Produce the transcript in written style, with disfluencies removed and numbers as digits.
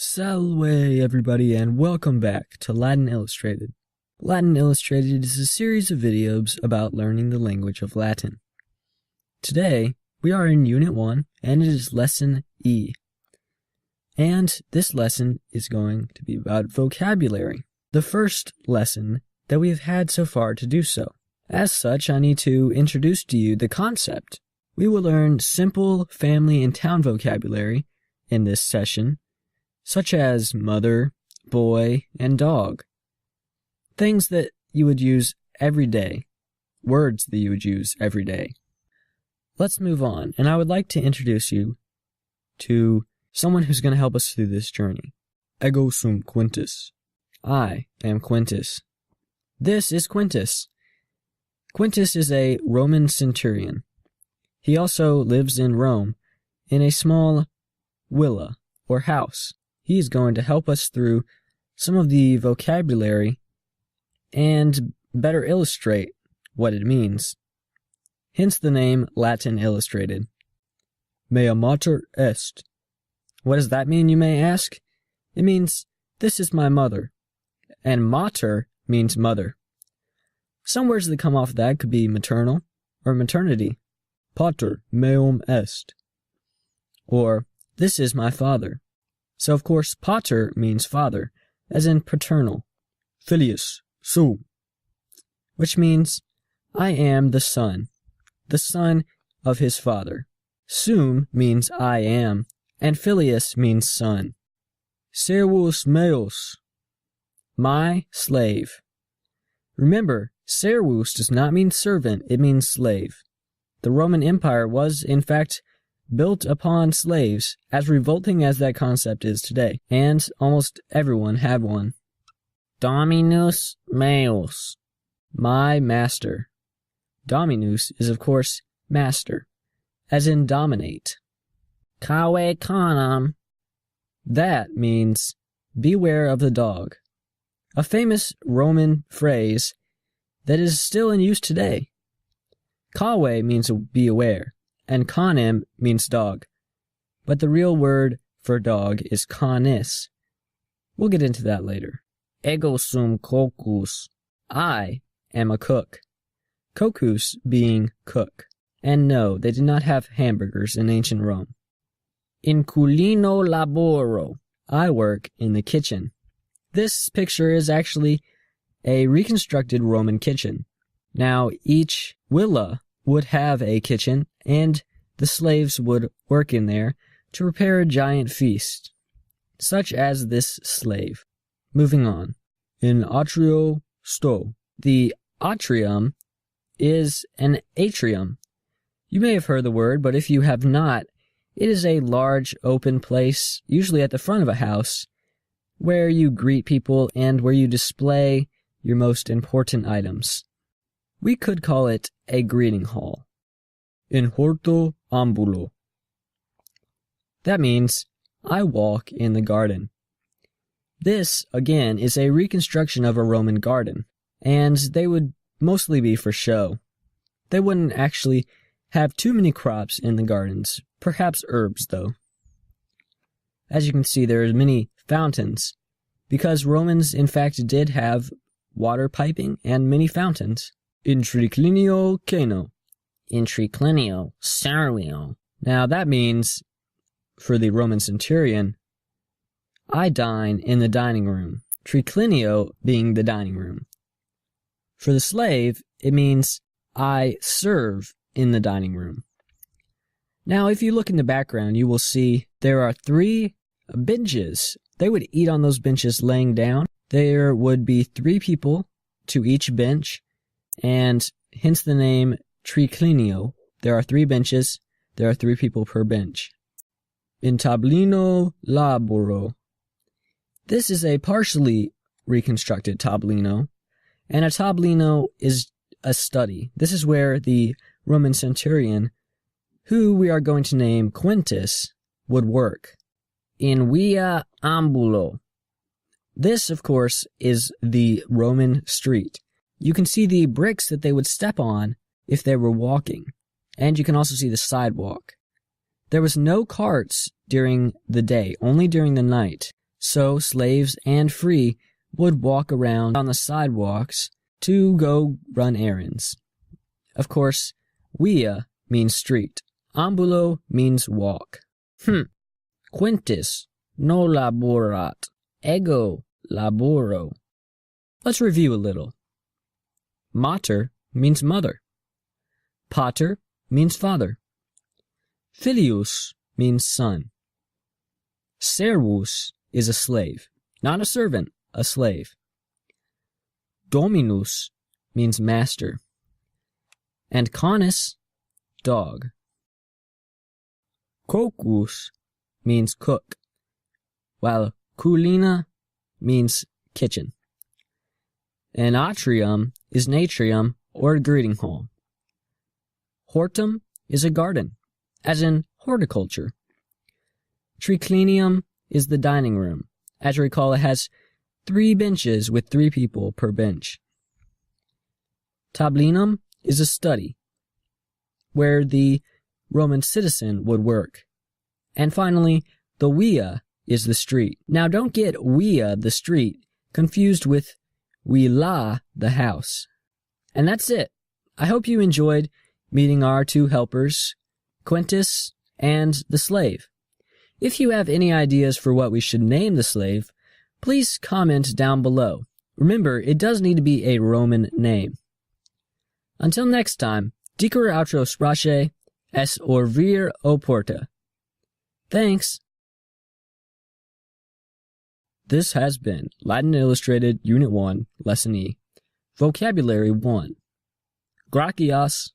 Salve everybody and welcome back to Latin Illustrated. Latin Illustrated is a series of videos about learning the language of Latin. Today, we are in Unit 1 and it is Lesson E. And this lesson is going to be about vocabulary, the first lesson that we have had so far to do so. As such, I need to introduce to you the concept. We will learn simple family and town vocabulary in this session, such as mother, boy, and dog. Things that you would use every day, words that you would use every day. Let's move on, and I would like to introduce you to someone who's going to help us through this journey. Ego sum Quintus. I am Quintus. This is Quintus. Quintus is a Roman centurion. He also lives in Rome in a small villa or house. He is going to help us through some of the vocabulary and better illustrate what it means. Hence the name Latin Illustrated. Mea mater est. What does that mean, you may ask? It means, this is my mother. And mater means mother. Some words that come off of that could be maternal or maternity. Pater meum est. Or, this is my father. So, of course, pater means father, as in paternal. Filius sum, which means, I am the son of his father. Sum means I am, and filius means son. Servus meus, my slave. Remember, servus does not mean servant, it means slave. The Roman Empire was, in fact, built upon slaves, as revolting as that concept is today, and almost everyone had one. Dominus meus, my master. Dominus is, of course, master, as in dominate. Cave canem, that means beware of the dog, a famous Roman phrase that is still in use today. Cave means be aware, and canem means dog, but the real word for dog is canis. We'll get into that later. Ego sum cocus, I am a cook. Cocus being cook. And no, they did not have hamburgers in ancient Rome. In culino laboro, I work in the kitchen. This picture is actually a reconstructed Roman kitchen. Now, each villa would have a kitchen, and the slaves would work in there to prepare a giant feast, such as this slave. Moving on. In atrio sto. The atrium is an atrium. You may have heard the word, but if you have not, it is a large open place, usually at the front of a house, where you greet people and where you display your most important items. We could call it a greeting hall. In horto ambulo. That means, I walk in the garden. This, again, is a reconstruction of a Roman garden, and they would mostly be for show. They wouldn't actually have too many crops in the gardens, perhaps herbs, though. As you can see, there are many fountains, because Romans, in fact, did have water piping and many fountains. In triclinio cano. In triclinio servio. Now that means, for the Roman centurion, I dine in the dining room. Triclinio being the dining room. For the slave, it means I serve in the dining room. Now, if you look in the background, you will see there are 3 benches. They would eat on those benches laying down. There would be 3 people to each bench, and hence the name triclinio. There are 3 benches. There are 3 people per bench. In tablino laboro. This is a partially reconstructed tablino, and a tablino is a study. This is where the Roman centurion, who we are going to name Quintus, would work. In via ambulo. This, of course, is the Roman street. You can see the bricks that they would step on if they were walking, and you can also see the sidewalk. There was no carts during the day, only during the night. So slaves and free would walk around on the sidewalks to go run errands. Of course, via means street. Ambulo means walk. Quintus no laborat, ego laboro. Let's review a little. Mater means mother. Pater means father. Filius means son. Servus is a slave, not a servant, a slave. Dominus means master. And canis, dog. Cocus means cook, while culina means kitchen. An atrium is an atrium or a greeting hall. Hortum is a garden, as in horticulture. Triclinium is the dining room. As you recall, it has 3 benches with 3 people per bench. Tablinum is a study, where the Roman citizen would work. And finally, the via is the street. Now don't get via, the street, confused with villa, the house. And that's it. I hope you enjoyed meeting our 2 helpers, Quintus and the slave. If you have any ideas for what we should name the slave, please comment down below. Remember, it does need to be a Roman name. Until next time, dicere outro sprache, es orvir o porta. Thanks. This has been Latin Illustrated Unit 1, Lesson E, Vocabulary 1. Gracias.